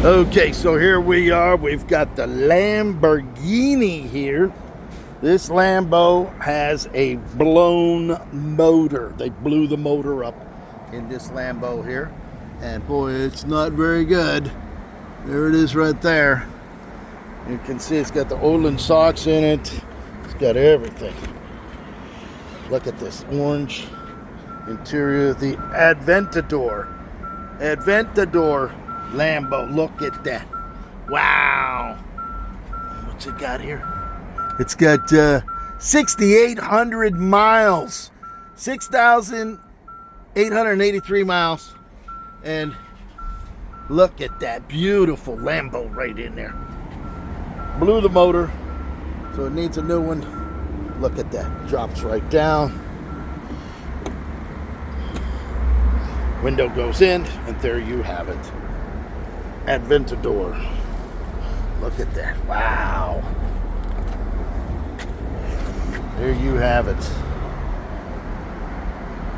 Okay, so here we are. We've got the Lamborghini here. This Lambo has a blown motor. They blew the motor up in this Lambo here. And boy, it's not very good. There it is right there. You can see it's got the Olin socks in it. It's got everything. Look at this orange interior, the Adventador Lambo. Look at that. Wow. What's it got here? It's got 6,800 miles. 6,883 miles. And look at that beautiful Lambo right in there. Blew the motor, so it needs a new one. Look at that. Drops right down. Window goes in, and there you have it. Adventador. Look at that. Wow. There you have it.